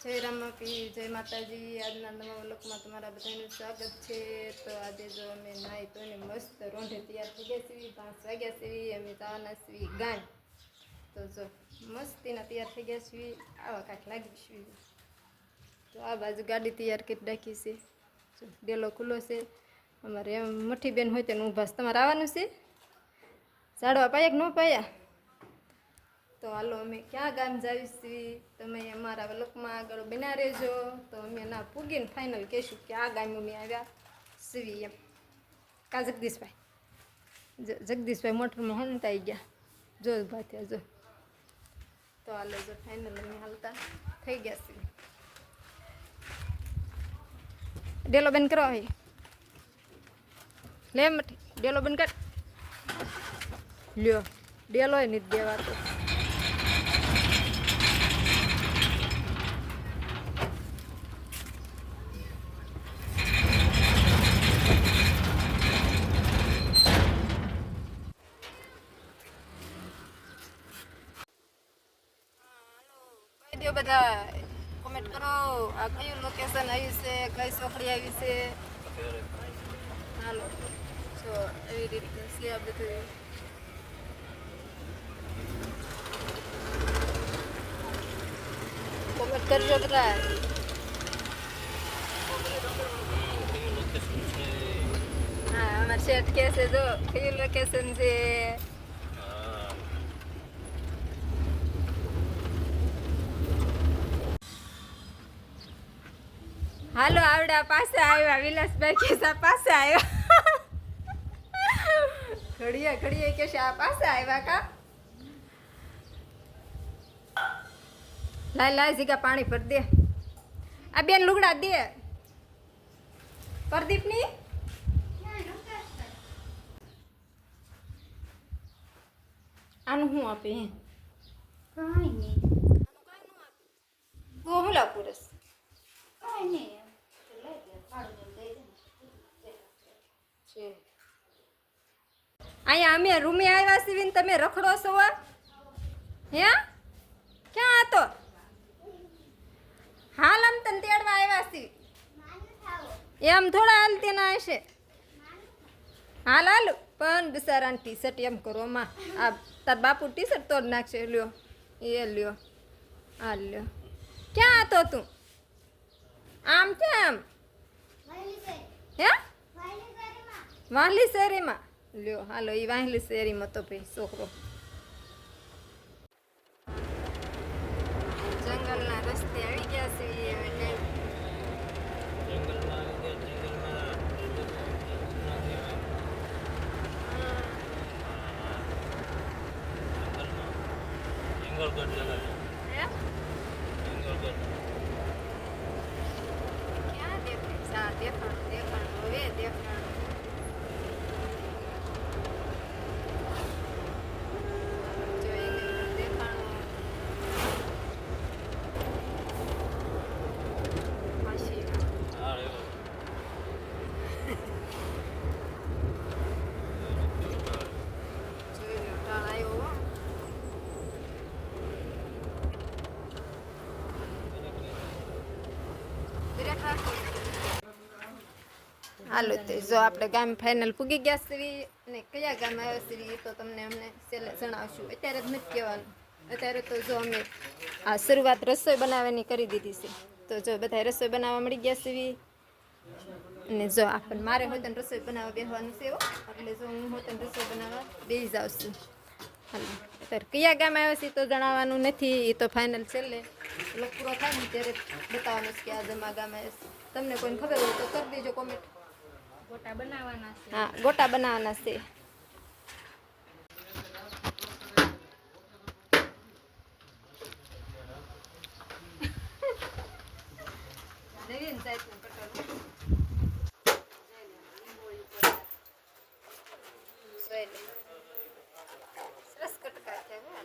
જય રામાપી, જય માતાજી। આજના નવા વ્લોગમાં તમારા બધાનું સ્વાગત છે। તો આજે જો અમે નાહી ધોઈને મસ્ત રોંઢે તૈયાર થઈ ગયા છીએ। 5 વાગ્યા છીએ, અમે જવાના છીએ ગામ। તો જો મસ્તીના તૈયાર થઈ ગયા છીએ, આવા કાંઈક લાગી છીએ। તો આ બાજુ ગાડી તૈયાર કરી રાખી છે, ડેલો ખુલ્લો છે। અમારે એમ મઠ્ઠી બેન હોય તેનું ઊભા છે। તમારે આવવાનું છે? ઝાડવા પાયા કે ન પાયા? તો હાલો અમે ક્યાં ગામ જાવી છીએ, તમે અમારા વ્લોગમાં આગળ બના રહેજો। તો અમે ના પૂગીને ફાઇનલ કહીશું કે આ ગામ અમે આવ્યા છીએ એમ। કા જગદીશભાઈ, જગદીશભાઈ મોટરમાં હંતાઈ ગયા, જો ઊભા થયા જો। તો હાલો જો ફાઇનલ અમે હાલતા થઈ ગયા છીએ। ડેલો બંધ કરો, હોય લે મઠી ડેલો બંધ કર લ્યો। ડેલો નથી દેવાતો। બધા કોમેન્ટ કરો, આ કયું લોકેશન આવ્યું છે, કઈ ચોકડી આવી છે। હાલો જો એવી રીતે છે આ બધું। કોમેન્ટ કરજો બધા। હા અમારે શેઠ કે છે જો કયું લોકેશન છે। હાલો આવડા પાસે આવ્યા, વિલાસભાઈ કેસા પાસે આવ્યા। ઘડીએ ઘડીએ કે છે આ પાસે આવ્યા કા। લાય લાય જીગા પાણી ભર દે। આ બેન લુગડા દે પ્રદીપની। આનું શું આપે હે? કાંઈ નહીં, તો હું લા પુરસ કાંઈ નહીં, લઈ લે પાડું દઈ દે। અહીંયા અમે રૂમે આવ્યા છીએ ને તમે રખડો છો હે? ક્યાં હતો? હાલ આમ તને તેડવા આવ્યા છીએ, એમ થોડા હાલતી ના હશે। હાલ હાલ પણ બિચારાની ટી શર્ટ એમ કરો માં, આ તાર બાપુ ટી શર્ટ તોડ નાખશે। લ્યો એ લ્યો, આ લ્યો। ક્યાં હતો તું? આમ કેમ હે? વાહલી શેરીમાં? લ્યો હાલો એ વાહલી શેરીમાં તો ભાઈ છોકરો જંગલના રસ્તે આવી ગયા છે એટલે ક્યાં દેખાય? દેખાણ દેખાણ હવે દેખાણ। હાલો તે જો આપણે ગામ ફાઇનલ પૂગી ગયા છીએ અને કયા ગામ આવ્યા છીએ એ તો તમને અમને છેલ્લે જણાવશું। અત્યારે જ નથી કહેવાનું, અત્યારે તો જો અમે આ શરૂઆત રસોઈ બનાવવાની કરી દીધી છે। તો જો બધા રસોઈ બનાવવા મળી ગયા છીએ અને જો આપણને મારે હોય તો રસોઈ બનાવવા બેસવાનું છે એટલે જો હું હોય તો રસોઈ બનાવવા બેસી જાઉં છું। હાલો અત્યારે કયા ગામ આવ્યા છીએ તો જણાવવાનું નથી, એ તો ફાઇનલ છેલ્લે લોક પૂરો થાય ને ત્યારે બતાવવાનું છે કે આ જમા ગામ આવ્યા છે। તમને કોઈને ખબર હોય તો કરી દેજો કોમેન્ટ। ગોટા બનાવવાના છે। હા ગોટા બનાવવાના છે। સરસ કટકા થયા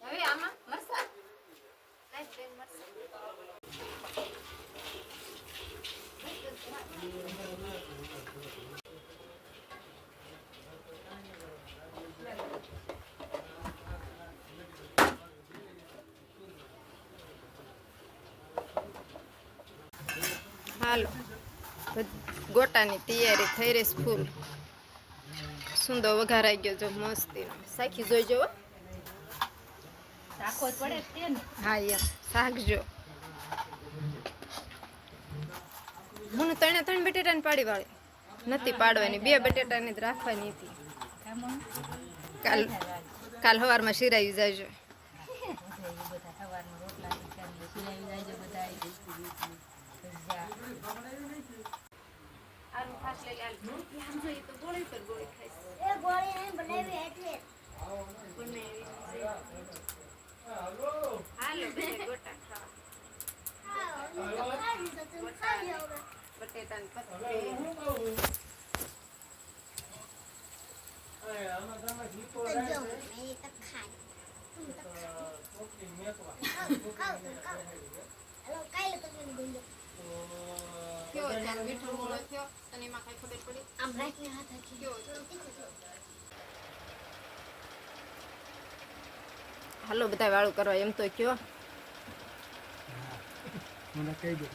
હવે આમાં મરસા હાલો ગોટાની તૈયારી થઈ રહી છે ફૂલ સુંદર વઘારાઈ ગયો જો મસ્તી સાખી જોઈજો હો. રાખો જ પડે જ તે ને. હા એમ શાકજો મને ત્રણ બટેટાની પાડી વાળી નથી પાડવાની 2 બટેટાની જ રાખવાની હતી. એમાં કાલ સવારમાં શિરાઈ જાયજો. બધા સવારમાં રોટલા કરી સિલાઈ જાય છે બધા આલુ ખાસ લઈ આલ આમ જોઈએ તો ગોળી પર ગોળી ખાઈશ. એ ગોળી નહીં બનાવી એટલે હાલો બધા ગોટા ખાવા બટેટાની પતરી કેવો ચાલ મીઠો મોળો થયો તને એમાં કઈ ખબર પડી આમ રાખીને હાથ રાખી કેવો હાલો બધા વાળું કરવા એમ તો કયો મને કહી દે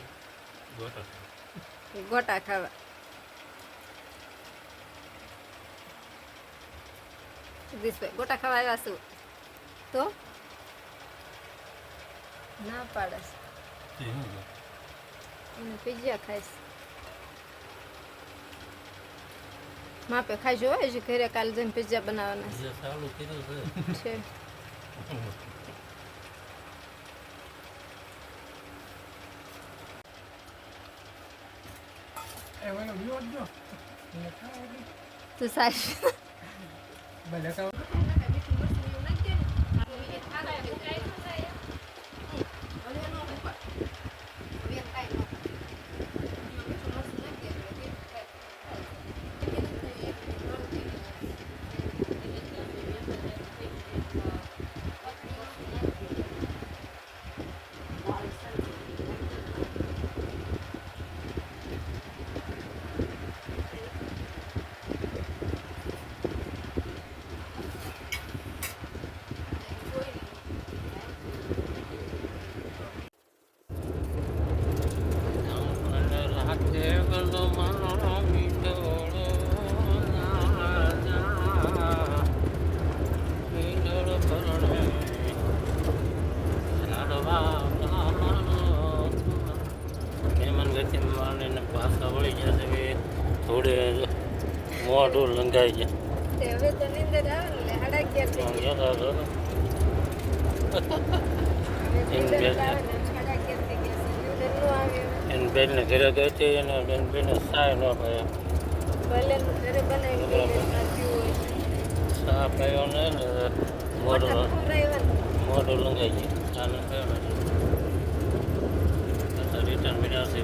ગોટા ખાવા જગદીશભાઈ ગોટા ખાવા આવ્યા છું તો ના પાડસ પીઝા ખાઈશ માપે ખાઈજો હજી ઘરે કાલે જઈને પીઝા બનાવવાના છે એવાનો વિરોધ જો મને ખાવા દે તું સાસ ભલે ખાવ થોડે મોઢું લંગાઈ જાય તે હવે તો નીંદર આવે ને 11:30 થઈ ગયા. હવે નીંદર આવે ને 11:30 થઈ ગયા છે. નીંદર નો આવે એને બેનને ઘરે ગઈ હતી એને બેનને સાય ન પાયો ભલે ઘરે બનાવી દઈએ સાચું હોય સા પાયો ને મોઢું ખવડાવવાનું. મોઢું લંગાઈ ગયું આને કયો નથી રિટર્ન મળ્યા છે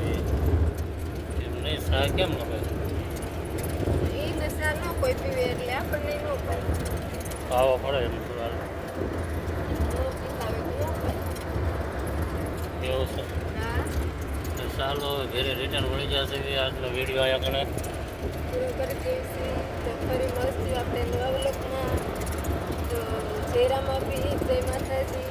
એમ નહીં સા કેમ ન પાયો ઈ નશા ન કોઈ પીવે એટલે આપણને ન પાય. પાવો પડે એમ થોડા ન પીતા હોય તો ન પાય. એવું છે હા તો ચાલો ઘરે રિટર્ન મળી જશે આજનો વિડીયો આવ્યા કણે પૂરો કરી દઈશું તો ફરી મળશું આપણે નવા વ્લોગમાં. તો જયરામ આપી જય માતાજી.